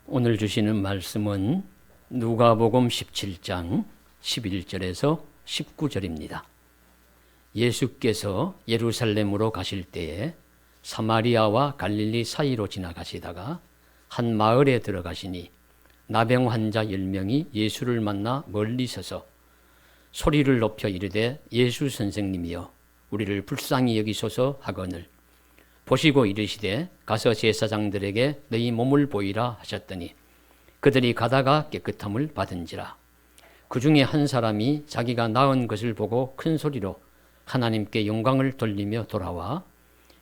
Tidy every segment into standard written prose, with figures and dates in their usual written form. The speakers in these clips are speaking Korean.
오늘 주시는 말씀은 누가복음 17장 11절에서 19절입니다. 예수께서 예루살렘으로 가실 때에 사마리아와 갈릴리 사이로 지나가시다가 한 마을에 들어가시니 나병 환자 10명이 예수를 만나 멀리 서서 소리를 높여 이르되 예수 선생님이여 우리를 불쌍히 여기소서 하거늘 보시고 이르시되 가서 제사장들에게 너희 몸을 보이라 하셨더니 그들이 가다가 깨끗함을 받은지라. 그 중에 한 사람이 자기가 나은 것을 보고 큰 소리로 하나님께 영광을 돌리며 돌아와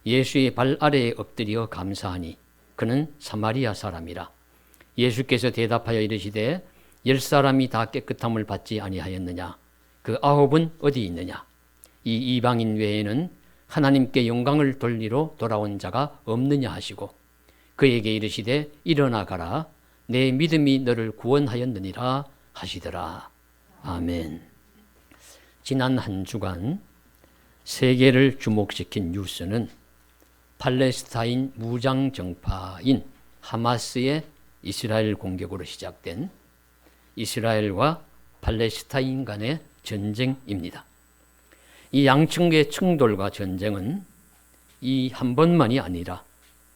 예수의 발 아래에 엎드려 감사하니 그는 사마리아 사람이라. 예수께서 대답하여 이르시되 10사람이 다 깨끗함을 받지 아니하였느냐? 그 9은 어디 있느냐? 이 이방인 외에는 하나님께 영광을 돌리러 돌아온 자가 없느냐 하시고 그에게 이르시되 일어나 가라 내 믿음이 너를 구원하였느니라 하시더라. 아멘. 지난 한 주간 세계를 주목시킨 뉴스는 팔레스타인 무장 정파인 하마스의 이스라엘 공격으로 시작된 이스라엘과 팔레스타인 간의 전쟁입니다. 이 양측의 충돌과 전쟁은 이 한 번만이 아니라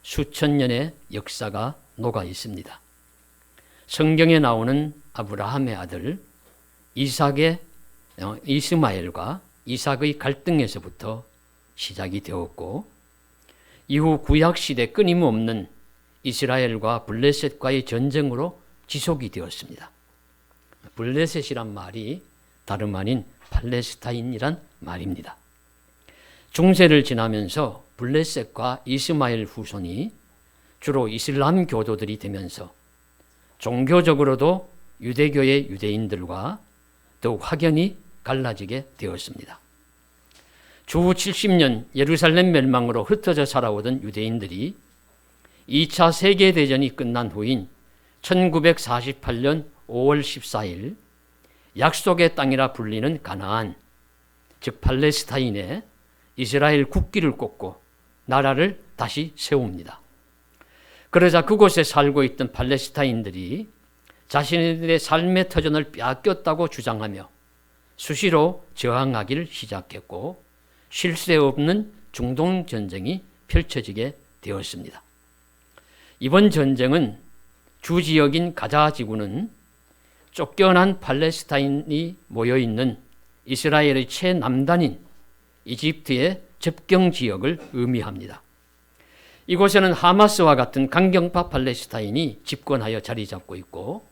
수천 년의 역사가 녹아 있습니다. 성경에 나오는 아브라함의 아들 이스마엘과 이삭의 갈등에서부터 시작이 되었고 이후 구약시대 끊임없는 이스라엘과 블레셋과의 전쟁으로 지속이 되었습니다. 블레셋이란 말이 다름 아닌 팔레스타인이란 말입니다. 중세를 지나면서 블레셋과 이스마엘 후손이 주로 이슬람 교도들이 되면서 종교적으로도 유대교의 유대인들과 더욱 확연히 갈라지게 되었습니다. 주후 70년 예루살렘 멸망으로 흩어져 살아오던 유대인들이 2차 세계대전이 끝난 후인 1948년 5월 14일 약속의 땅이라 불리는 가나안, 즉 팔레스타인에 이스라엘 국기를 꽂고 나라를 다시 세웁니다. 그러자 그곳에 살고 있던 팔레스타인들이 자신들의 삶의 터전을 빼앗겼다고 주장하며 수시로 저항하기를 시작했고 쉴 새 없는 중동 전쟁이 펼쳐지게 되었습니다. 이번 전쟁은 주 지역인 가자 지구는 쫓겨난 팔레스타인이 모여있는 이스라엘의 최남단인 이집트의 접경 지역을 의미합니다. 이곳에는 하마스와 같은 강경파 팔레스타인이 집권하여 자리 잡고 있고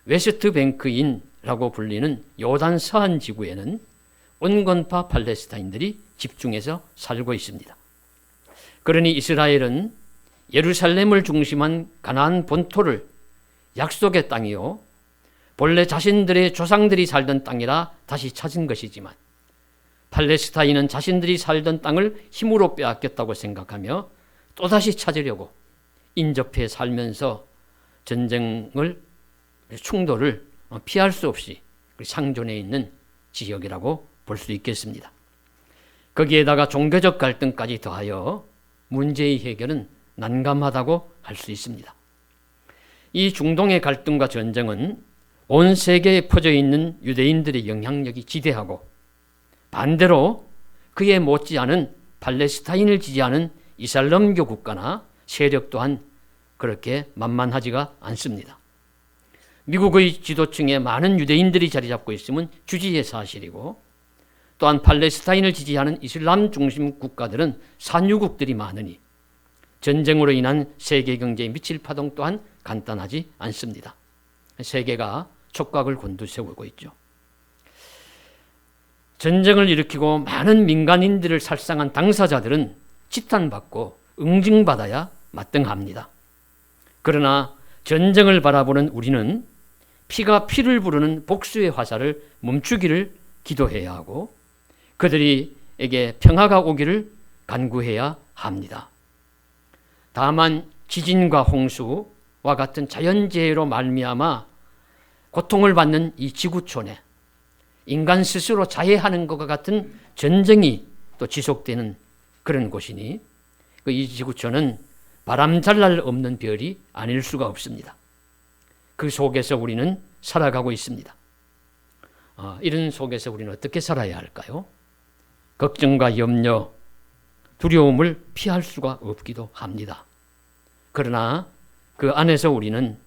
웨스트뱅크인이라고 불리는 요단 서안 지구에는 온건파 팔레스타인들이 집중해서 살고 있습니다. 그러니 이스라엘은 예루살렘을 중심한 가나안 본토를 약속의 땅이요 본래 자신들의 조상들이 살던 땅이라 다시 찾은 것이지만 팔레스타인은 자신들이 살던 땅을 힘으로 빼앗겼다고 생각하며 또다시 찾으려고 인접해 살면서 충돌을 피할 수 없이 상존해 있는 지역이라고 볼 수 있겠습니다. 거기에다가 종교적 갈등까지 더하여 문제의 해결은 난감하다고 할 수 있습니다. 이 중동의 갈등과 전쟁은 온 세계에 퍼져 있는 유대인들의 영향력이 지대하고 반대로 그에 못지않은 팔레스타인을 지지하는 이슬람교 국가나 세력 또한 그렇게 만만하지가 않습니다. 미국의 지도층에 많은 유대인들이 자리 잡고 있음은 주지의 사실이고 또한 팔레스타인을 지지하는 이슬람 중심 국가들은 산유국들이 많으니 전쟁으로 인한 세계 경제에 미칠 파동 또한 간단하지 않습니다. 세계가 촉각을 곤두세우고 있죠. 전쟁을 일으키고 많은 민간인들을 살상한 당사자들은 지탄받고 응징받아야 마땅합니다. 그러나 전쟁을 바라보는 우리는 피가 피를 부르는 복수의 화살을 멈추기를 기도해야 하고 그들에게 평화가 오기를 간구해야 합니다. 다만 지진과 홍수와 같은 자연재해로 말미암아 고통을 받는 이 지구촌에 인간 스스로 자해하는 것과 같은 전쟁이 또 지속되는 그런 곳이니 이 지구촌은 바람 잘 날 없는 별이 아닐 수가 없습니다. 그 속에서 우리는 살아가고 있습니다. 이런 속에서 우리는 어떻게 살아야 할까요? 걱정과 염려, 두려움을 피할 수가 없기도 합니다. 그러나 그 안에서 우리는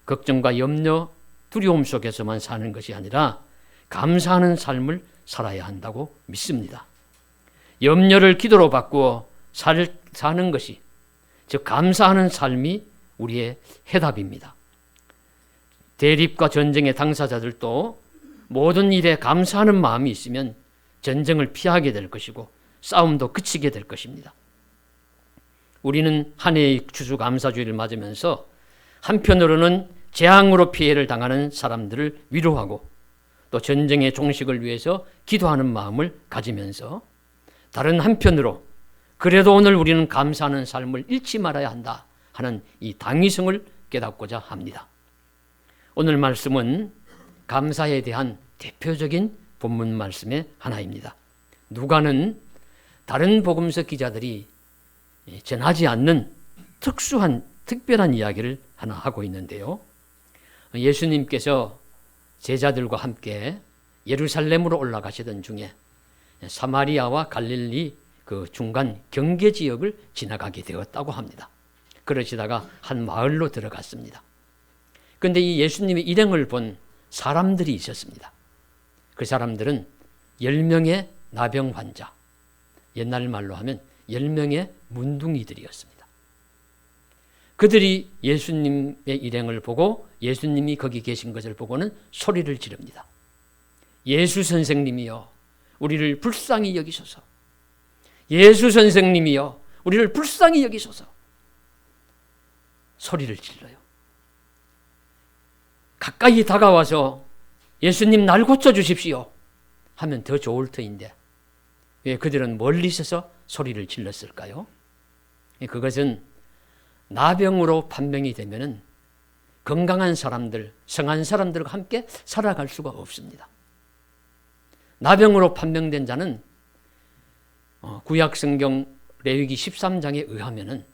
걱정과 염려, 두려움 속에서만 사는 것이 아니라 감사하는 삶을 살아야 한다고 믿습니다. 염려를 기도로 바꾸어 사는 것이, 즉 감사하는 삶이 우리의 해답입니다. 대립과 전쟁의 당사자들도 모든 일에 감사하는 마음이 있으면 전쟁을 피하게 될 것이고 싸움도 그치게 될 것입니다. 우리는 한 해의 추수감사주의를 맞으면서 한편으로는 재앙으로 피해를 당하는 사람들을 위로하고 또 전쟁의 종식을 위해서 기도하는 마음을 가지면서 다른 한편으로 그래도 오늘 우리는 감사하는 삶을 잃지 말아야 한다 하는 이 당위성을 깨닫고자 합니다. 오늘 말씀은 감사에 대한 대표적인 본문 말씀의 하나입니다. 누가는 다른 복음서 기자들이 전하지 않는 특별한 이야기를 하나 하고 있는데요. 예수님께서 제자들과 함께 예루살렘으로 올라가시던 중에 사마리아와 갈릴리 그 중간 경계 지역을 지나가게 되었다고 합니다. 그러시다가 한 마을로 들어갔습니다. 그런데 이 예수님의 일행을 본 사람들이 있었습니다. 그 사람들은 10명의 나병 환자, 옛날 말로 하면 10명의 문둥이들이었습니다. 그들이 예수님의 일행을 보고 예수님이 거기 계신 것을 보고는 소리를 지릅니다. 예수 선생님이여 우리를 불쌍히 여기소서. 예수 선생님이여 우리를 불쌍히 여기소서. 소리를 질러요. 가까이 다가와서 예수님 날 고쳐주십시오 하면 더 좋을 터인데 왜 그들은 멀리 있어서 소리를 질렀을까요? 그것은 나병으로 판명이 되면은 건강한 사람들, 성한 사람들과 함께 살아갈 수가 없습니다. 나병으로 판명된 자는 구약 성경 레위기 13장에 의하면은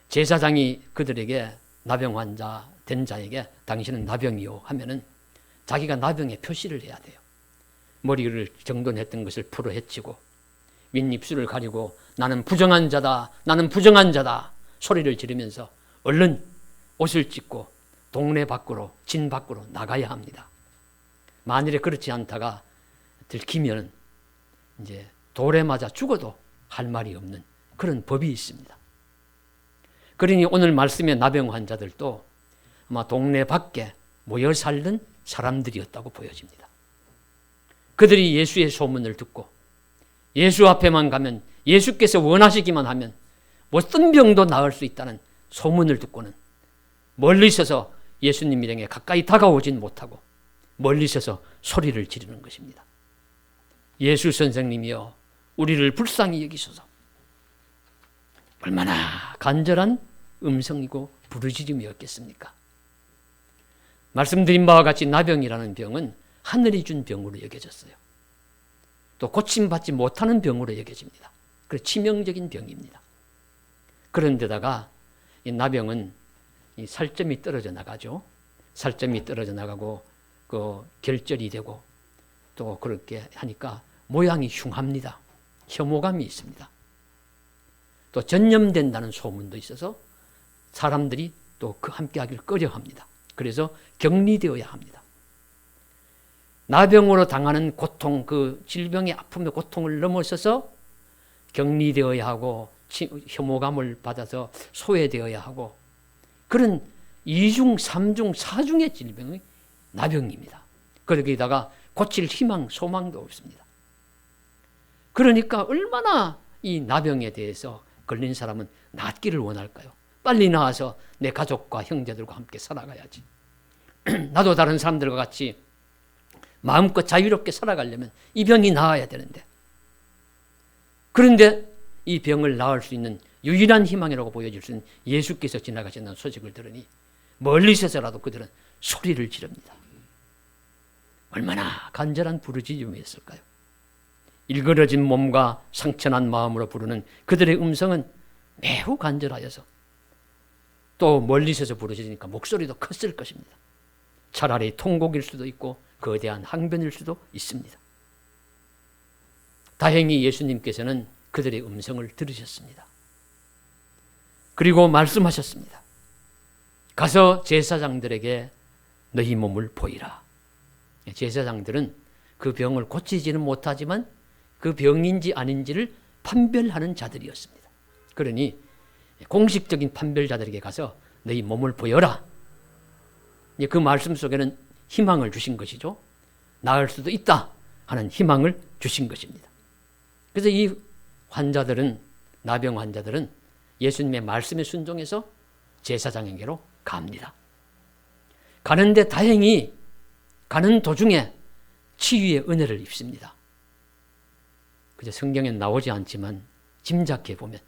제사장이 그들에게 나병 환자 된 자에게 당신은 나병이요 하면은 자기가 나병의 표시를 해야 돼요. 머리를 정돈했던 것을 풀어 헤치고 윗입술을 가리고 나는 부정한 자다, 나는 부정한 자다 소리를 지르면서 얼른 옷을 찢고 동네 밖으로, 진 밖으로 나가야 합니다. 만일에 그렇지 않다가 들키면 이제 돌에 맞아 죽어도 할 말이 없는 그런 법이 있습니다. 그러니 오늘 말씀의 나병 환자들도 아마 동네 밖에 모여 살던 사람들이었다고 보여집니다. 그들이 예수의 소문을 듣고 예수 앞에만 가면 예수께서 원하시기만 하면 어떤 병도 나을 수 있다는 소문을 듣고는 멀리 있어서 예수님 일행에 가까이 다가오진 못하고 멀리 있어서 소리를 지르는 것입니다. 예수 선생님이여 우리를 불쌍히 여기소서. 얼마나 간절한 음성이고 부르짖음이었겠습니까? 말씀드린 바와 같이 나병이라는 병은 하늘이 준 병으로 여겨졌어요. 또 고침받지 못하는 병으로 여겨집니다. 그래서 치명적인 병입니다. 그런데다가 이 나병은 이 살점이 떨어져 나가죠. 살점이 떨어져 나가고 그 결절이 되고 또 그렇게 하니까 모양이 흉합니다. 혐오감이 있습니다. 또 전염된다는 소문도 있어서 사람들이 또 그 함께하기를 꺼려합니다. 그래서 격리되어야 합니다. 나병으로 당하는 고통, 그 질병의 아픔의 고통을 넘어서서 격리되어야 하고 혐오감을 받아서 소외되어야 하고 그런 2중, 3중, 4중의 질병이 나병입니다. 거기다가 고칠 희망, 소망도 없습니다. 그러니까 얼마나 이 나병에 대해서 걸린 사람은 낫기를 원할까요? 빨리 나아서 내 가족과 형제들과 함께 살아가야지. 나도 다른 사람들과 같이 마음껏 자유롭게 살아가려면 이 병이 나아야 되는데 그런데 이 병을 나을 수 있는 유일한 희망이라고 보여질 수 있는 예수께서 지나가신다는 소식을 들으니 멀리 있어서라도 그들은 소리를 지릅니다. 얼마나 간절한 부르짖음이었을까요? 일그러진 몸과 상처난 마음으로 부르는 그들의 음성은 매우 간절하여서 또 멀리서서 부르짖으니까 목소리도 컸을 것입니다. 차라리 통곡일 수도 있고 거대한 항변일 수도 있습니다. 다행히 예수님께서는 그들의 음성을 들으셨습니다. 그리고 말씀하셨습니다. 가서 제사장들에게 너희 몸을 보이라. 제사장들은 그 병을 고치지는 못하지만 그 병인지 아닌지를 판별하는 자들이었습니다. 그러니 공식적인 판별자들에게 가서 너희 몸을 보여라. 그 말씀 속에는 희망을 주신 것이죠. 나을 수도 있다 하는 희망을 주신 것입니다. 그래서 이 환자들은, 나병 환자들은 예수님의 말씀에 순종해서 제사장에게로 갑니다. 가는데 다행히 가는 도중에 치유의 은혜를 입습니다. 그저 성경엔 나오지 않지만 짐작해 보면,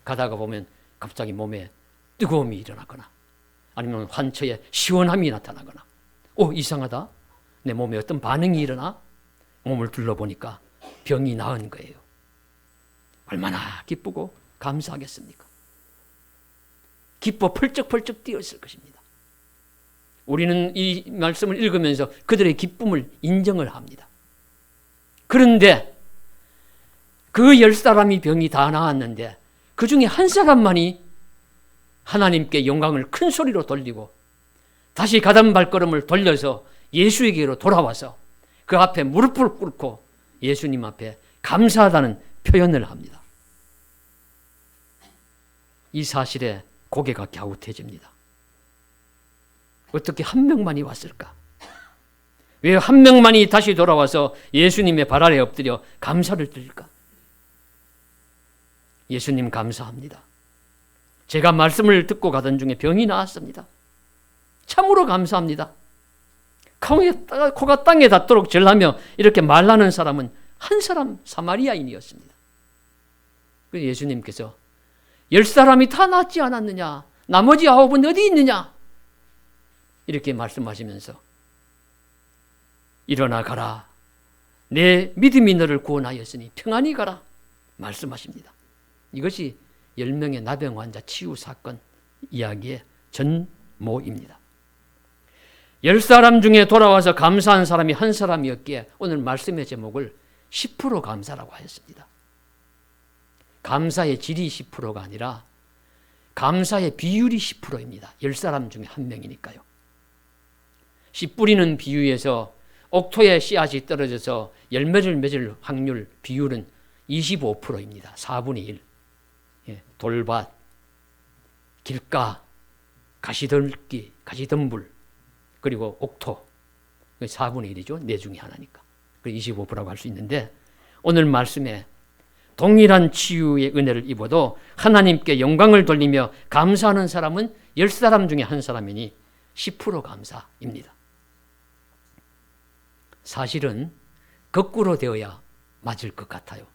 가다가 보면 갑자기 몸에 뜨거움이 일어나거나 아니면 환처에 시원함이 나타나거나, 이상하다, 내 몸에 어떤 반응이 일어나 몸을 둘러보니까 병이 나은 거예요. 얼마나 기쁘고 감사하겠습니까? 기뻐 펄쩍펄쩍 뛰었을 것입니다. 우리는 이 말씀을 읽으면서 그들의 기쁨을 인정을 합니다. 그런데 그 10사람이 병이 다 나았는데 그 중에 한 사람만이 하나님께 영광을 큰 소리로 돌리고 다시 가던 발걸음을 돌려서 예수에게로 돌아와서 그 앞에 무릎을 꿇고 예수님 앞에 감사하다는 표현을 합니다. 이 사실에 고개가 갸웃해집니다. 어떻게 한 명만이 왔을까? 왜 한 명만이 다시 돌아와서 예수님의 발 아래 엎드려 감사를 드릴까? 예수님 감사합니다. 제가 말씀을 듣고 가던 중에 병이 나았습니다. 참으로 감사합니다. 코가 땅에 닿도록 절하며 이렇게 말하는 사람은 한 사람 사마리아인이었습니다. 그래서 예수님께서 10사람이 다 낫지 않았느냐? 나머지 9은 어디 있느냐? 이렇게 말씀하시면서 일어나 가라. 내 믿음이 너를 구원하였으니 평안히 가라. 말씀하십니다. 이것이 10명의 나병 환자 치유 사건 이야기의 전모입니다. 10사람 중에 돌아와서 감사한 사람이 한 사람이었기에 오늘 말씀의 제목을 10% 감사라고 하였습니다. 감사의 질이 10%가 아니라 감사의 비율이 10%입니다. 10사람 중에 한 명이니까요. 씨 뿌리는 비유에서 옥토에 씨앗이 떨어져서 열매를 맺을 확률 비율은 25%입니다. 4분의 1. 돌밭, 길가, 가시덤불, 가시덤불, 그리고 옥토. 4분의 1이죠. 네 중에 하나니까. 25%라고 할 수 있는데 오늘 말씀에 동일한 치유의 은혜를 입어도 하나님께 영광을 돌리며 감사하는 사람은 10사람 중에 한 사람이니 10% 감사입니다. 사실은 거꾸로 되어야 맞을 것 같아요.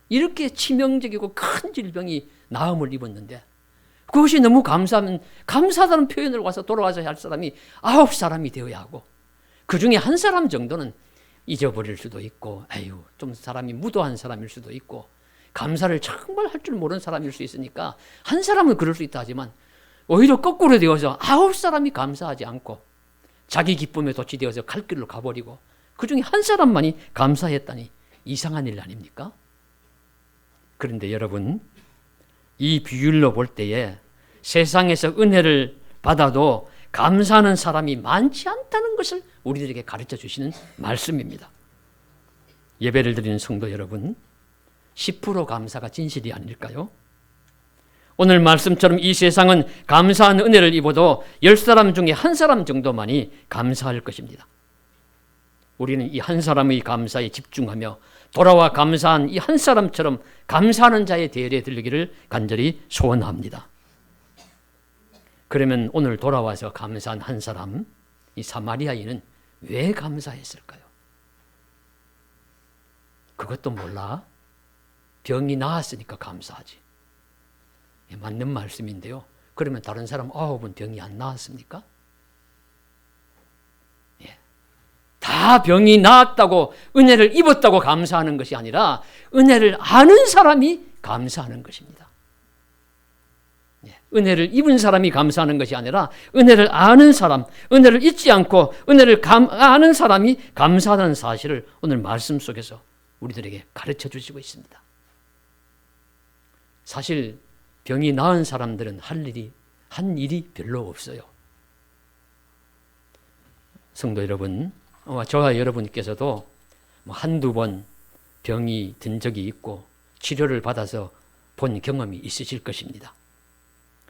이렇게 치명적이고 큰 질병이 나음을 입었는데 그것이 너무 감사하다는 표현을 와서 돌아와서 할 사람이 9사람이 되어야 하고 그 중에 한 사람 정도는 잊어버릴 수도 있고 좀 사람이 무도한 사람일 수도 있고 감사를 정말 할 줄 모르는 사람일 수 있으니까 한 사람은 그럴 수 있다 하지만 오히려 거꾸로 되어서 9사람이 감사하지 않고 자기 기쁨에 도취되어서 갈 길로 가버리고 그 중에 한 사람만이 감사했다니 이상한 일 아닙니까? 그런데 여러분, 이 비율로 볼 때에 세상에서 은혜를 받아도 감사하는 사람이 많지 않다는 것을 우리들에게 가르쳐 주시는 말씀입니다. 예배를 드리는 성도 여러분, 10% 감사가 진실이 아닐까요? 오늘 말씀처럼 이 세상은 감사한 은혜를 입어도 10사람 중에 한 사람 정도만이 감사할 것입니다. 우리는 이 한 사람의 감사에 집중하며 돌아와 감사한 이 한 사람처럼 감사하는 자의 대열에 들리기를 간절히 소원합니다. 그러면 오늘 돌아와서 감사한 한 사람, 이 사마리아인은 왜 감사했을까요? 그것도 몰라? 병이 나았으니까 감사하지. 맞는 말씀인데요. 그러면 다른 사람 9은 병이 안 나았습니까? 다 병이 나았다고 은혜를 입었다고 감사하는 것이 아니라 은혜를 아는 사람이 감사하는 것입니다. 은혜를 입은 사람이 감사하는 것이 아니라 은혜를 아는 사람, 은혜를 잊지 않고 은혜를 아는 사람이 감사하다는 사실을 오늘 말씀 속에서 우리들에게 가르쳐 주시고 있습니다. 사실 병이 나은 사람들은 한 일이 별로 없어요. 성도 여러분, 저와 여러분께서도 한두 번 병이 든 적이 있고 치료를 받아서 본 경험이 있으실 것입니다.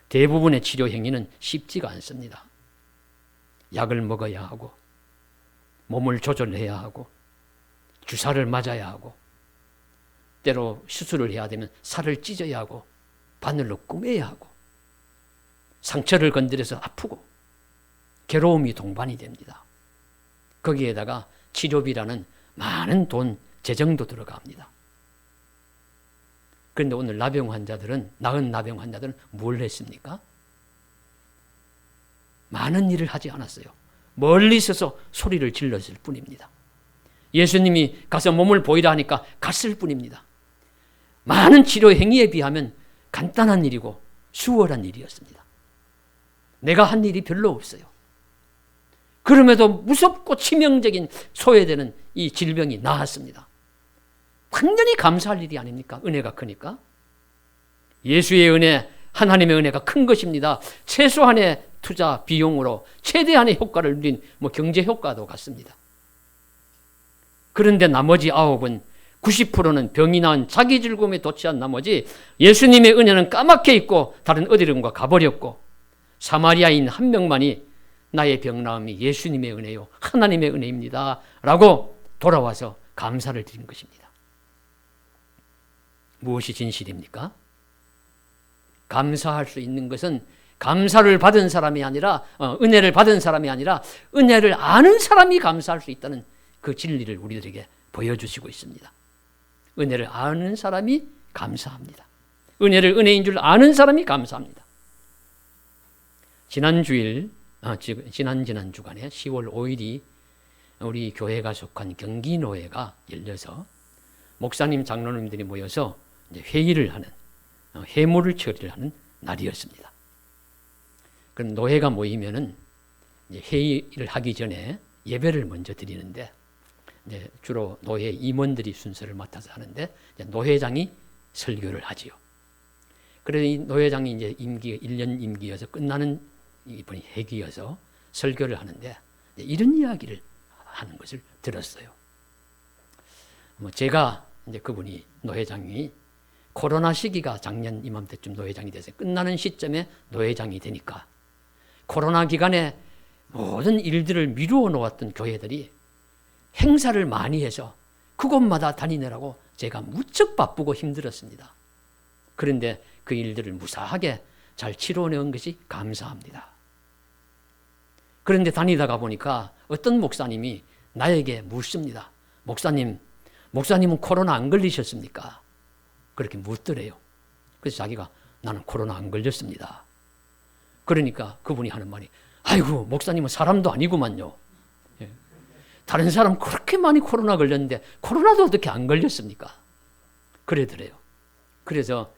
대부분의 치료 행위는 쉽지가 않습니다. 약을 먹어야 하고 몸을 조절해야 하고 주사를 맞아야 하고 때로 수술을 해야 되면 살을 찢어야 하고 바늘로 꿰매야 하고 상처를 건드려서 아프고 괴로움이 동반이 됩니다. 거기에다가 치료비라는 많은 돈, 재정도 들어갑니다. 그런데 오늘 나은 나병 환자들은 뭘 했습니까? 많은 일을 하지 않았어요. 멀리 서서 소리를 질렀을 뿐입니다. 예수님이 가서 몸을 보이라 하니까 갔을 뿐입니다. 많은 치료 행위에 비하면 간단한 일이고 수월한 일이었습니다. 내가 한 일이 별로 없어요. 그럼에도 무섭고 치명적인 소외되는 이 질병이 나았습니다. 당연히 감사할 일이 아닙니까? 은혜가 크니까. 예수의 은혜, 하나님의 은혜가 큰 것입니다. 최소한의 투자 비용으로 최대한의 효과를 누린 경제 효과도 같습니다. 그런데 나머지 9은 90%는 병이 나은 자기 즐거움에 도취한 나머지 예수님의 은혜는 까맣게 잊고 다른 어디론가 가버렸고 사마리아인 한 명만이 나의 병 나음이 예수님의 은혜요 하나님의 은혜입니다 라고 돌아와서 감사를 드린 것입니다. 무엇이 진실입니까? 감사할 수 있는 것은 감사를 받은 사람이 아니라 은혜를 받은 사람이 아니라 은혜를 아는 사람이 감사할 수 있다는 그 진리를 우리들에게 보여주시고 있습니다. 은혜를 아는 사람이 감사합니다. 은혜를 은혜인 줄 아는 사람이 감사합니다. 지난 주간에 10월 5일이 우리 교회가 속한 경기노회가 열려서 목사님, 장로님들이 모여서 이제 회의를 하는, 회무를 처리를 하는 날이었습니다. 그럼 노회가 모이면은 이제 회의를 하기 전에 예배를 먼저 드리는데 이제 주로 노회 임원들이 순서를 맡아서 하는데 노회장이 설교를 하지요. 그래서 이 노회장이 이제 1년 임기여서 끝나는 이번이 회기여서 설교를 하는데 이런 이야기를 하는 것을 들었어요. 제가 이제 그분이 노회장이 코로나 시기가 작년 이맘때쯤 노회장이 돼서 끝나는 시점에 노회장이 되니까 코로나 기간에 모든 일들을 미루어 놓았던 교회들이 행사를 많이 해서 그곳마다 다니느라고 제가 무척 바쁘고 힘들었습니다. 그런데 그 일들을 무사하게 잘 치러내온 것이 감사합니다. 그런데 다니다가 보니까 어떤 목사님이 나에게 묻습니다. 목사님은 코로나 안 걸리셨습니까? 그렇게 묻더래요. 그래서 자기가 나는 코로나 안 걸렸습니다. 그러니까 그분이 하는 말이 아이고 목사님은 사람도 아니구만요. 다른 사람 그렇게 많이 코로나 걸렸는데 코로나도 어떻게 안 걸렸습니까? 그러더래요. 그래서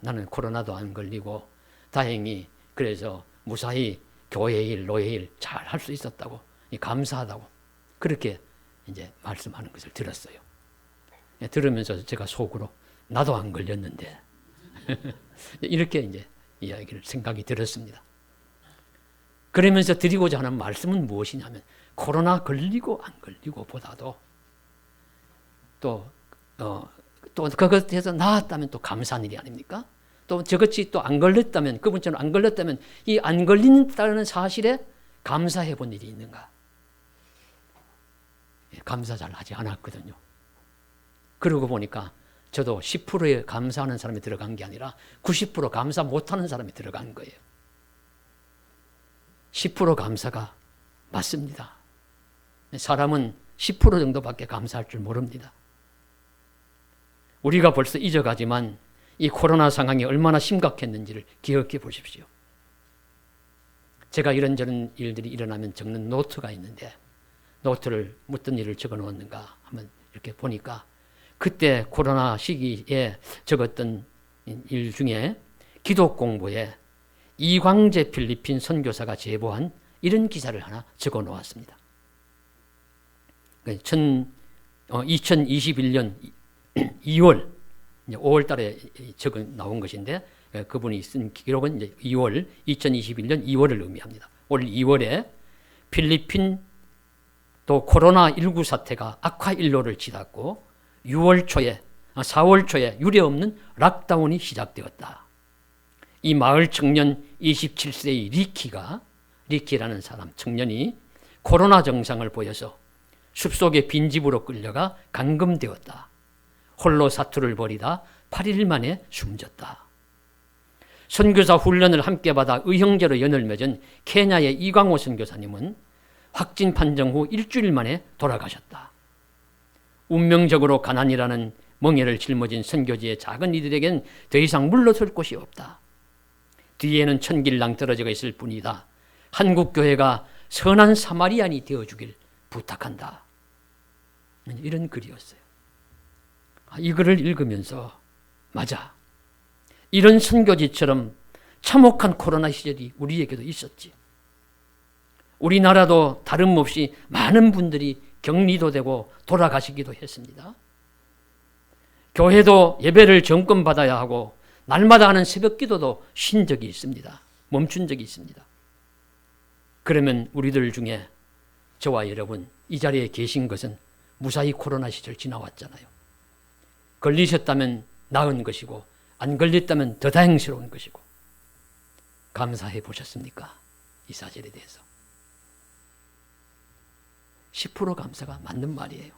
나는 코로나도 안 걸리고 다행히 그래서 무사히 교회 일, 노예 일 잘 할 수 있었다고 감사하다고 그렇게 이제 말씀하는 것을 들었어요. 들으면서 제가 속으로 나도 안 걸렸는데 이렇게 이제 이야기를 생각이 들었습니다. 그러면서 드리고자 하는 말씀은 무엇이냐면 코로나 걸리고 안 걸리고 보다도 또 그것에서 나았다면 또 감사한 일이 아닙니까? 또 저것이 또 안 걸렸다면 그분처럼 안 걸렸다면 이 안 걸린다는 사실에 감사해 본 일이 있는가? 감사 잘 하지 않았거든요. 그러고 보니까 저도 10%에 감사하는 사람이 들어간 게 아니라 90% 감사 못하는 사람이 들어간 거예요. 10% 감사가 맞습니다. 사람은 10% 정도밖에 감사할 줄 모릅니다. 우리가 벌써 잊어가지만 이 코로나 상황이 얼마나 심각했는지를 기억해 보십시오. 제가 이런저런 일들이 일어나면 적는 노트가 있는데 노트를 어떤 일을 적어 놓았는가 한번 이렇게 보니까 그때 코로나 시기에 적었던 일 중에 기독 공부에 이광재 필리핀 선교사가 제보한 이런 기사를 하나 적어 놓았습니다. 2021년 2월 5월 달에 적어 나온 것인데, 그분이 쓴 기록은 이제 2021년 2월을 의미합니다. 올 2월에 필리핀 또 코로나19 사태가 악화 일로를 치닫고 4월 초에 유례없는 락다운이 시작되었다. 이 마을 청년 27세의 리키라는 사람 청년이 코로나 증상을 보여서 숲속의 빈집으로 끌려가 감금되었다. 홀로 사투를 벌이다 8일 만에 숨졌다. 선교사 훈련을 함께 받아 의형제로 연을 맺은 케냐의 이광호 선교사님은 확진 판정 후 일주일 만에 돌아가셨다. 운명적으로 가난이라는 멍에를 짊어진 선교지의 작은 이들에겐 더 이상 물러설 곳이 없다. 뒤에는 천길랑 떨어져 있을 뿐이다. 한국교회가 선한 사마리안이 되어주길 부탁한다. 이런 글이었어요. 이 글을 읽으면서 맞아, 이런 선교지처럼 참혹한 코로나 시절이 우리에게도 있었지. 우리나라도 다름없이 많은 분들이 격리도 되고 돌아가시기도 했습니다. 교회도 예배를 정권받아야 하고 날마다 하는 새벽 기도도 쉰 적이 있습니다. 멈춘 적이 있습니다. 그러면 우리들 중에 저와 여러분 이 자리에 계신 것은 무사히 코로나 시절 지나왔잖아요. 걸리셨다면 나은 것이고 안 걸렸다면 더 다행스러운 것이고, 감사해 보셨습니까? 이 사실에 대해서 10% 감사가 맞는 말이에요.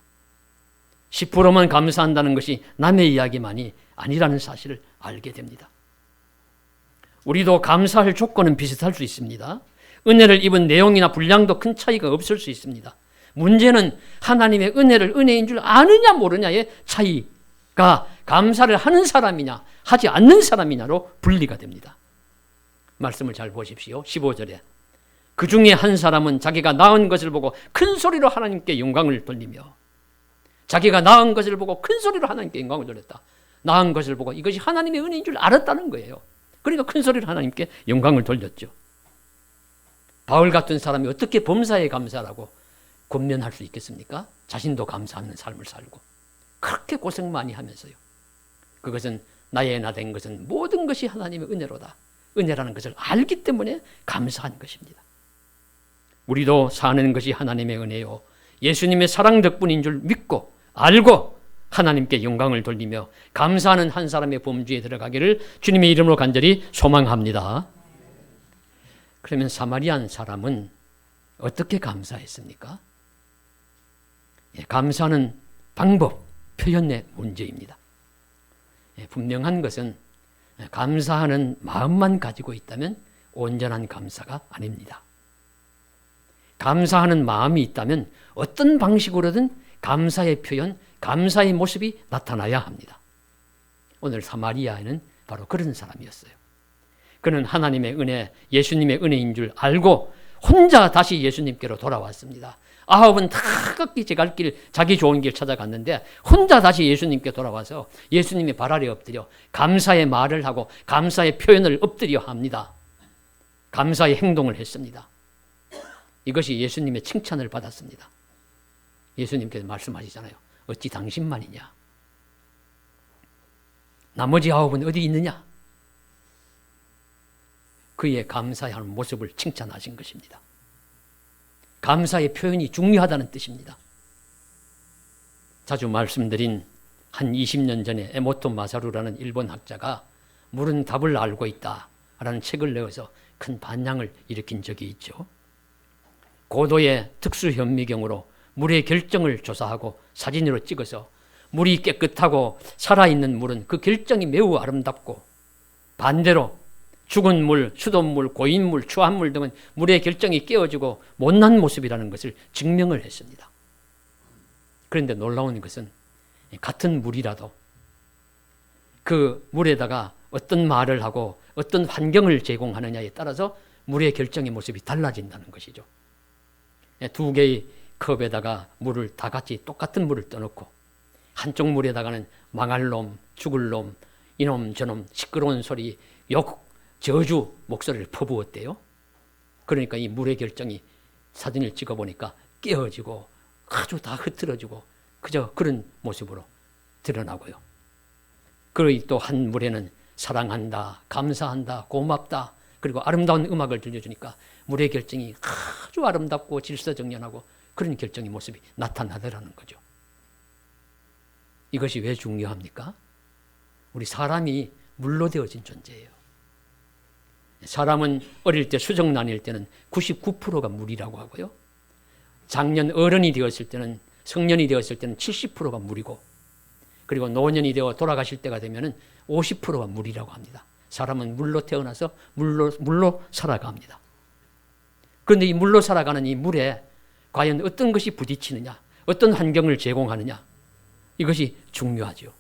10%만 감사한다는 것이 남의 이야기만이 아니라는 사실을 알게 됩니다. 우리도 감사할 조건은 비슷할 수 있습니다. 은혜를 입은 내용이나 분량도 큰 차이가 없을 수 있습니다. 문제는 하나님의 은혜를 은혜인 줄 아느냐 모르냐의 차이가 감사를 하는 사람이냐 하지 않는 사람이냐로 분리가 됩니다. 말씀을 잘 보십시오. 15절에 그 중에 한 사람은 자기가 낳은 것을 보고 큰 소리로 하나님께 영광을 돌리며, 자기가 낳은 것을 보고 큰 소리로 하나님께 영광을 돌렸다. 낳은 것을 보고 이것이 하나님의 은혜인 줄 알았다는 거예요. 그러니까 큰 소리로 하나님께 영광을 돌렸죠. 바울 같은 사람이 어떻게 범사에 감사라고 권면할 수 있겠습니까? 자신도 감사하는 삶을 살고 그렇게 고생 많이 하면서요. 그것은 나의 나 된 것은 모든 것이 하나님의 은혜로다. 은혜라는 것을 알기 때문에 감사한 것입니다. 우리도 사는 것이 하나님의 은혜요, 예수님의 사랑 덕분인 줄 믿고 알고 하나님께 영광을 돌리며 감사하는 한 사람의 범주에 들어가기를 주님의 이름으로 간절히 소망합니다. 그러면 사마리안 사람은 어떻게 감사했습니까? 감사하는 방법, 표현의 문제입니다. 분명한 것은 감사하는 마음만 가지고 있다면 온전한 감사가 아닙니다. 감사하는 마음이 있다면 어떤 방식으로든 감사의 표현, 감사의 모습이 나타나야 합니다. 오늘 사마리아인은 바로 그런 사람이었어요. 그는 하나님의 은혜, 예수님의 은혜인 줄 알고 혼자 다시 예수님께로 돌아왔습니다. 아홉은 다 각기 제 갈 길, 자기 좋은 길 찾아갔는데 혼자 다시 예수님께 돌아와서 예수님의 발 아래 엎드려 감사의 말을 하고 감사의 표현을 엎드려 합니다. 감사의 행동을 했습니다. 이것이 예수님의 칭찬을 받았습니다. 예수님께서 말씀하시잖아요. 어찌 당신만이냐? 나머지 아홉은 어디 있느냐? 그의 감사하는 모습을 칭찬하신 것입니다. 감사의 표현이 중요하다는 뜻입니다. 자주 말씀드린 한 20년 전에 에모토 마사루라는 일본 학자가 물은 답을 알고 있다라는 책을 내어서 큰 반향을 일으킨 적이 있죠. 고도의 특수 현미경으로 물의 결정을 조사하고 사진으로 찍어서 물이 깨끗하고 살아있는 물은 그 결정이 매우 아름답고, 반대로 죽은 물, 수돗물, 고인물, 추한물 등은 물의 결정이 깨어지고 못난 모습이라는 것을 증명을 했습니다. 그런데 놀라운 것은 같은 물이라도 그 물에다가 어떤 말을 하고 어떤 환경을 제공하느냐에 따라서 물의 결정의 모습이 달라진다는 것이죠. 두 개의 컵에다가 물을 다 같이 똑같은 물을 떠놓고 한쪽 물에다가는 망할 놈, 죽을 놈, 이놈 저놈, 시끄러운 소리, 욕, 저주 목소리를 퍼부었대요. 그러니까 이 물의 결정이 사진을 찍어보니까 깨어지고 아주 다 흐트러지고 그저 그런 모습으로 드러나고요. 그리고 또 한 물에는 사랑한다, 감사한다, 고맙다, 그리고 아름다운 음악을 들려주니까 물의 결정이 아주 아름답고 질서정연하고 그런 결정의 모습이 나타나더라는 거죠. 이것이 왜 중요합니까? 우리 사람이 물로 되어진 존재예요. 사람은 어릴 때 수정란일 때는 99%가 물이라고 하고요. 장년 어른이 되었을 때는, 성년이 되었을 때는 70%가 물이고, 그리고 노년이 되어 돌아가실 때가 되면 50%가 물이라고 합니다. 사람은 물로 태어나서 물로 살아갑니다. 그런데 이 물로 살아가는 이 물에 과연 어떤 것이 부딪히느냐, 어떤 환경을 제공하느냐, 이것이 중요하죠.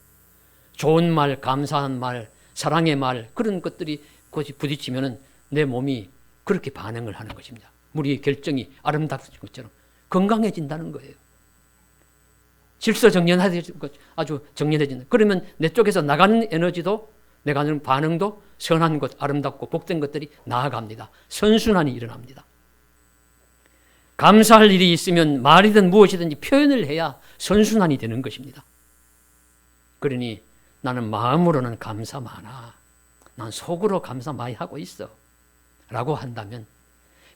좋은 말, 감사한 말, 사랑의 말, 그런 것들이 그것이 부딪히면 내 몸이 그렇게 반응을 하는 것입니다. 물의 결정이 아름답은 것처럼 건강해진다는 거예요. 질서정연해지고 아주 정연해진다. 그러면 내 쪽에서 나가는 에너지도, 내가 하는 반응도 선한 것, 아름답고 복된 것들이 나아갑니다. 선순환이 일어납니다. 감사할 일이 있으면 말이든 무엇이든지 표현을 해야 선순환이 되는 것입니다. 그러니 나는 마음으로는 감사 많아, 난 속으로 감사 많이 하고 있어 라고 한다면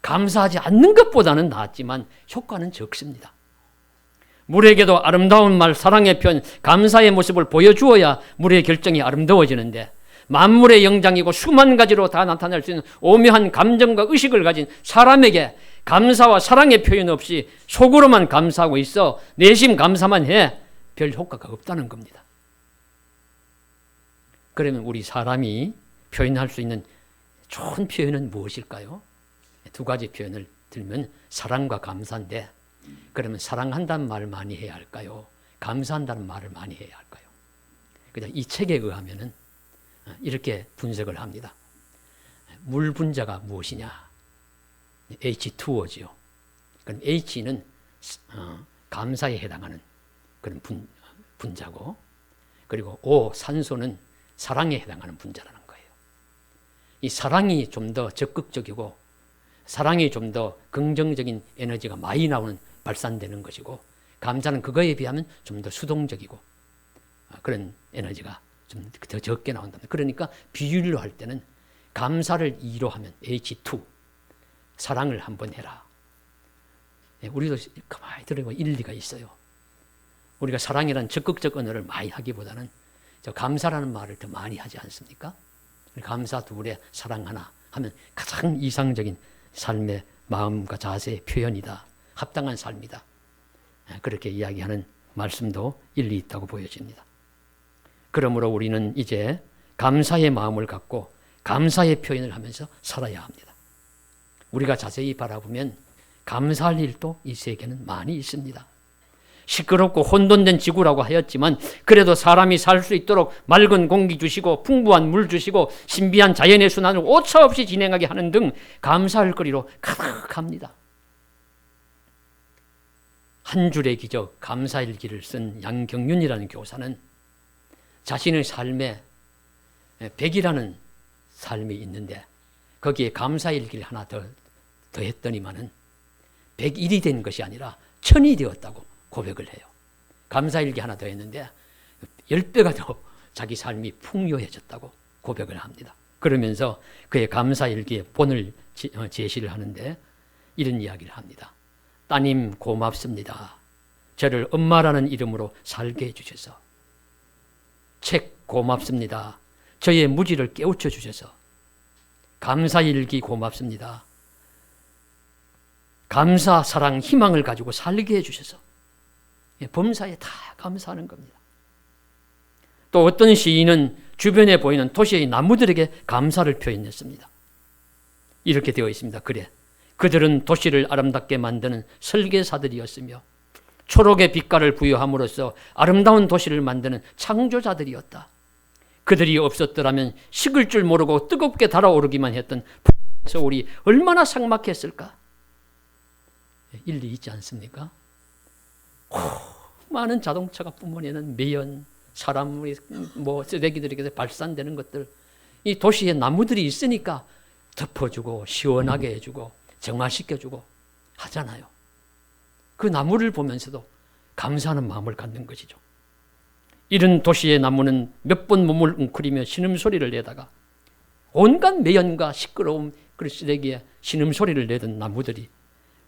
감사하지 않는 것보다는 낫지만 효과는 적습니다. 물에게도 아름다운 말, 사랑의 표현, 감사의 모습을 보여주어야 물의 결정이 아름다워지는데, 만물의 영장이고 수만 가지로 다 나타날 수 있는 오묘한 감정과 의식을 가진 사람에게 감사와 사랑의 표현 없이 속으로만 감사하고 있어 내심 감사만 해, 별 효과가 없다는 겁니다. 그러면 우리 사람이 표현할 수 있는 좋은 표현은 무엇일까요? 두 가지 표현을 들면 사랑과 감사인데, 그러면 사랑한다는 말을 많이 해야 할까요? 감사한다는 말을 많이 해야 할까요? 그냥 이 책에 의하면은 이렇게 분석을 합니다. 물 분자가 무엇이냐? H2O지요. 그럼 H는 감사에 해당하는 그런 분자고, 그리고 O, 산소는 사랑에 해당하는 분자라는 거예요. 이 사랑이 좀 더 적극적이고, 사랑이 좀 더 긍정적인 에너지가 많이 나오는, 발산되는 것이고, 감사는 그거에 비하면 좀 더 수동적이고 그런 에너지가 좀 더 적게 나온다. 그러니까 비율로 할 때는 감사를 2로 하면 H2, 사랑을 한번 해라. 우리도 가만히 들어보면 일리가 있어요. 우리가 사랑이라는 적극적 언어를 많이 하기보다는 저 감사라는 말을 더 많이 하지 않습니까? 감사 둘에 사랑 하나 하면 가장 이상적인 삶의 마음과 자세의 표현이다. 합당한 삶이다. 그렇게 이야기하는 말씀도 일리 있다고 보여집니다. 그러므로 우리는 이제 감사의 마음을 갖고 감사의 표현을 하면서 살아야 합니다. 우리가 자세히 바라보면 감사할 일도 이 세계는 많이 있습니다. 시끄럽고 혼돈된 지구라고 하였지만 그래도 사람이 살 수 있도록 맑은 공기 주시고 풍부한 물 주시고 신비한 자연의 순환을 오차없이 진행하게 하는 등 감사할 거리로 가득합니다. 한 줄의 기적 감사일기를 쓴 양경윤이라는 교사는 자신의 삶에 100이라는 삶이 있는데 거기에 감사일기를 하나 더 했더니만은 101이 된 것이 아니라 1000이 되었다고 고백을 해요. 감사일기 하나 더 했는데 10배가 더 자기 삶이 풍요해졌다고 고백을 합니다. 그러면서 그의 감사일기의 본을 제시를 하는데 이런 이야기를 합니다. 따님 고맙습니다. 저를 엄마라는 이름으로 살게 해주셔서. 책 고맙습니다. 저의 무지를 깨우쳐 주셔서. 감사일기 고맙습니다. 감사, 사랑, 희망을 가지고 살게 해주셔서. 범사에 다 감사하는 겁니다. 또 어떤 시인은 주변에 보이는 도시의 나무들에게 감사를 표현했습니다. 이렇게 되어 있습니다. 그래, 그들은 도시를 아름답게 만드는 설계사들이었으며 초록의 빛깔을 부여함으로써 아름다운 도시를 만드는 창조자들이었다. 그들이 없었더라면 식을 줄 모르고 뜨겁게 달아오르기만 했던 서울이 얼마나 삭막했을까? 일리 있지 않습니까? 많은 자동차가 뿜어내는 매연, 사람의 쓰레기들에게서 발산되는 것들, 이 도시에 나무들이 있으니까 덮어주고 시원하게 해주고 정화시켜주고 하잖아요. 그 나무를 보면서도 감사하는 마음을 갖는 것이죠. 이런 도시의 나무는 몇 번 몸을 웅크리며 신음소리를 내다가 온갖 매연과 시끄러움, 그 쓰레기에 신음소리를 내던 나무들이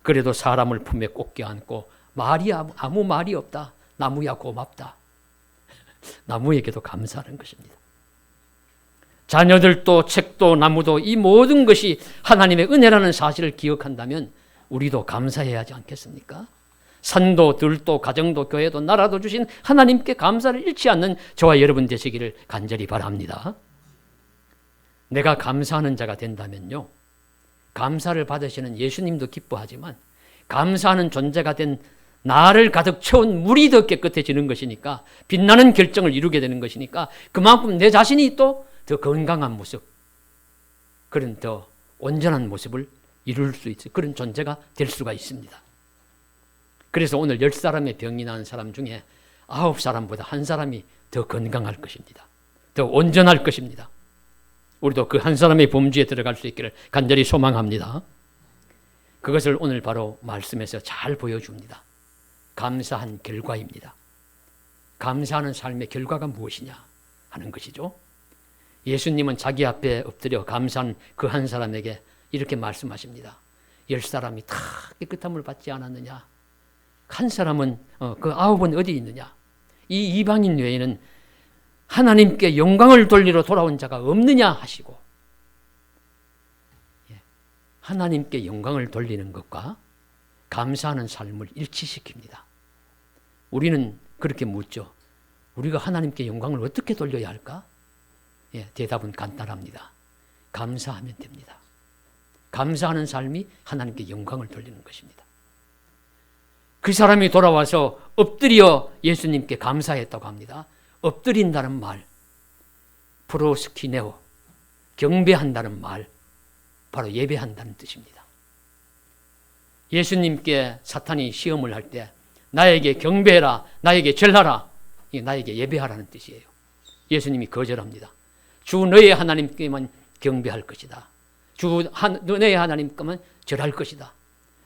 그래도 사람을 품에 꼭 껴안고 말이 아무 말이 없다. 나무야 고맙다. 나무에게도 감사하는 것입니다. 자녀들도 책도 나무도 이 모든 것이 하나님의 은혜라는 사실을 기억한다면 우리도 감사해야 하지 않겠습니까? 산도 들도 가정도 교회도 나라도 주신 하나님께 감사를 잃지 않는 저와 여러분 되시기를 간절히 바랍니다. 내가 감사하는 자가 된다면요, 감사를 받으시는 예수님도 기뻐하지만 감사하는 존재가 된 나를 가득 채운 물이 더 깨끗해지는 것이니까, 빛나는 결정을 이루게 되는 것이니까 그만큼 내 자신이 또 더 건강한 모습, 그런 더 온전한 모습을 이룰 수 있어요. 그런 존재가 될 수가 있습니다. 그래서 오늘 10사람의 병이 난 사람 중에 9사람보다 한 사람이 더 건강할 것입니다. 더 온전할 것입니다. 우리도 그 한 사람의 범주에 들어갈 수 있기를 간절히 소망합니다. 그것을 오늘 바로 말씀에서 잘 보여줍니다. 감사한 결과입니다. 감사하는 삶의 결과가 무엇이냐 하는 것이죠. 예수님은 자기 앞에 엎드려 감사한 그 한 사람에게 이렇게 말씀하십니다. 10사람이 다 깨끗함을 받지 않았느냐? 한 사람은 그 9은 어디 있느냐? 이 이방인 외에는 하나님께 영광을 돌리러 돌아온 자가 없느냐 하시고, 하나님께 영광을 돌리는 것과 감사하는 삶을 일치시킵니다. 우리는 그렇게 묻죠. 우리가 하나님께 영광을 어떻게 돌려야 할까? 대답은 간단합니다. 감사하면 됩니다. 감사하는 삶이 하나님께 영광을 돌리는 것입니다. 그 사람이 돌아와서 엎드려 예수님께 감사했다고 합니다. 엎드린다는 말, 프로스키네오, 경배한다는 말, 바로 예배한다는 뜻입니다. 예수님께 사탄이 시험을 할 때 나에게 경배해라, 나에게 절하라, 나에게 예배하라는 뜻이에요. 예수님이 거절합니다. 주 너의 하나님께만 경배할 것이다. 주 너의 하나님께만 절할 것이다.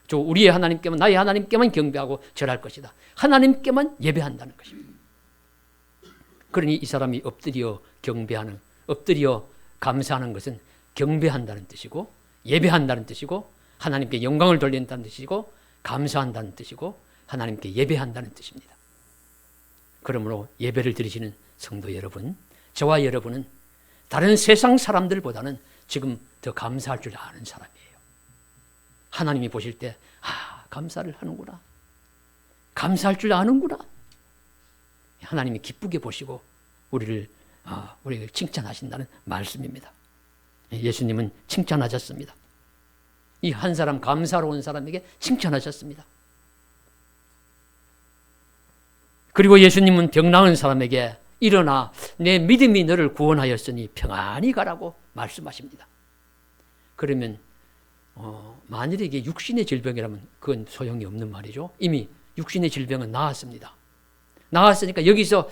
주 우리의 하나님께만, 나의 하나님께만 경배하고 절할 것이다. 하나님께만 예배한다는 것입니다. 그러니 이 사람이 엎드려 경배하는, 엎드려 감사하는 것은 경배한다는 뜻이고, 예배한다는 뜻이고, 하나님께 영광을 돌린다는 뜻이고, 감사한다는 뜻이고, 하나님께 예배한다는 뜻입니다. 그러므로 예배를 드리시는 성도 여러분, 저와 여러분은 다른 세상 사람들보다는 지금 더 감사할 줄 아는 사람이에요. 하나님이 보실 때 감사를 하는구나, 감사할 줄 아는구나, 하나님이 기쁘게 보시고 우리를 칭찬하신다는 말씀입니다. 예수님은 칭찬하셨습니다. 이 한 사람, 감사로 온 사람에게 칭찬하셨습니다. 그리고 예수님은 병 나은 사람에게 일어나 내 믿음이 너를 구원하였으니 평안히 가라고 말씀하십니다. 그러면 만일에 이게 육신의 질병이라면 그건 소용이 없는 말이죠. 이미 육신의 질병은 나았습니다. 나았으니까 여기서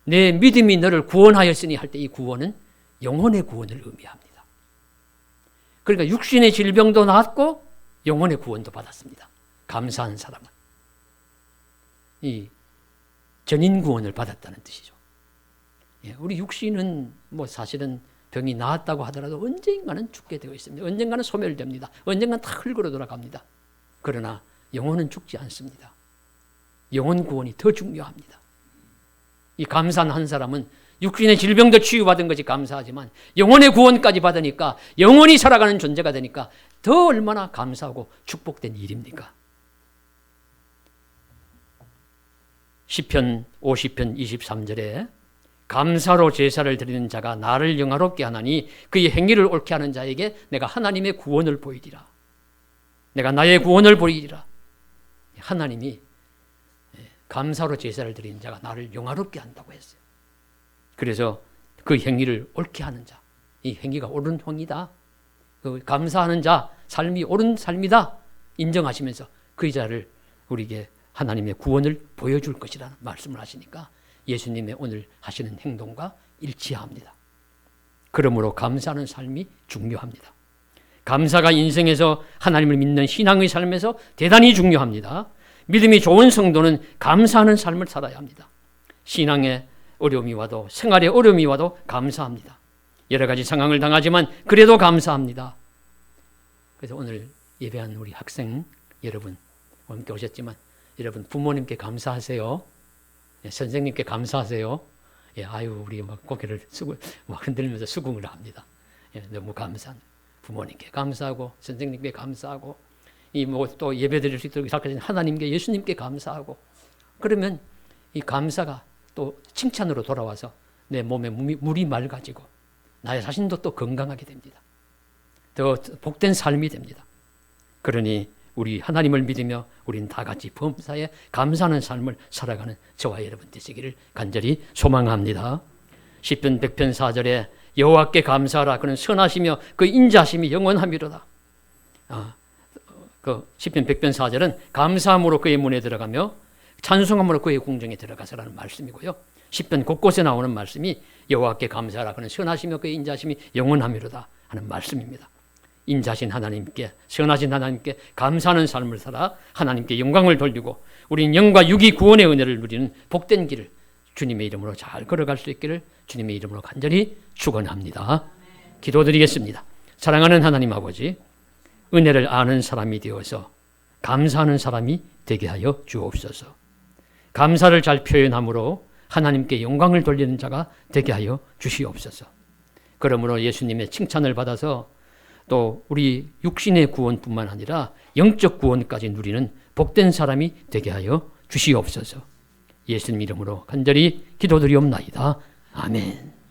내 믿음이 너를 구원하였으니 할 때 이 구원은 영혼의 구원을 의미합니다. 그러니까 육신의 질병도 나았고 영혼의 구원도 받았습니다. 감사한 사람은 이 전인 구원을 받았다는 뜻이죠. 우리 육신은 사실은 병이 나았다고 하더라도 언젠가는 죽게 되어 있습니다. 언젠가는 소멸됩니다. 언젠가는 다 흙으로 돌아갑니다. 그러나 영혼은 죽지 않습니다. 영혼 구원이 더 중요합니다. 이 감사한 한 사람은 육신의 질병도 치유받은 것이 감사하지만 영혼의 구원까지 받으니까, 영원히 살아가는 존재가 되니까 더 얼마나 감사하고 축복된 일입니까? 시편 50편 23절에 감사로 제사를 드리는 자가 나를 영화롭게 하나니 그의 행위를 옳게 하는 자에게 내가 하나님의 구원을 보이리라. 내가 나의 구원을 보이리라. 하나님이 감사로 제사를 드리는 자가 나를 영화롭게 한다고 했어요. 그래서 그 행위를 옳게 하는 자, 이 행위가 옳은 행위다, 그 감사하는 자 삶이 옳은 삶이다 인정하시면서 그 자를 우리에게 하나님의 구원을 보여줄 것이라는 말씀을 하시니까 예수님의 오늘 하시는 행동과 일치합니다. 그러므로 감사하는 삶이 중요합니다. 감사가 인생에서 하나님을 믿는 신앙의 삶에서 대단히 중요합니다. 믿음이 좋은 성도는 감사하는 삶을 살아야 합니다. 신앙에 어려움이 와도, 생활에 어려움이 와도 감사합니다. 여러 가지 상황을 당하지만 그래도 감사합니다. 그래서 오늘 예배한 우리 학생 여러분, 함께 오셨지만 여러분 부모님께 감사하세요. 선생님께 감사하세요. 아유, 우리 막 고개를 막 흔들면서 수긍을 합니다. 너무 감사한 부모님께 감사하고, 선생님께 감사하고, 이 뭐 또 예배 드릴 수 있도록 하신 하나님께, 예수님께 감사하고, 그러면 이 감사가 또 칭찬으로 돌아와서 내 몸에 물이 맑아지고 나의 자신도 또 건강하게 됩니다. 더 복된 삶이 됩니다. 그러니 우리 하나님을 믿으며 우리는 다 같이 범사에 감사하는 삶을 살아가는 저와 여러분 되시기를 간절히 소망합니다. 시편 100편 4절에 여호와께 감사하라. 그는 선하시며 그 인자하심이 영원하미로다. 그 시편 100편 4절은 감사함으로 그의 문에 들어가며 찬송함으로 그의 궁정에 들어가서라는 말씀이고요. 시편 곳곳에 나오는 말씀이 여호와께 감사하라. 그는 선하시며 그의 인자하심이 영원하미로다 하는 말씀입니다. 인자신 하나님께, 선하신 하나님께 감사하는 삶을 살아 하나님께 영광을 돌리고 우리는 영과 육이 구원의 은혜를 누리는 복된 길을 주님의 이름으로 잘 걸어갈 수 있기를 주님의 이름으로 간절히 축원합니다. 기도드리겠습니다. 사랑하는 하나님 아버지, 은혜를 아는 사람이 되어서 감사하는 사람이 되게 하여 주옵소서. 감사를 잘 표현함으로 하나님께 영광을 돌리는 자가 되게 하여 주시옵소서. 그러므로 예수님의 칭찬을 받아서 또 우리 육신의 구원뿐만 아니라 영적 구원까지 누리는 복된 사람이 되게 하여 주시옵소서. 예수님 이름으로 간절히 기도드리옵나이다. 아멘.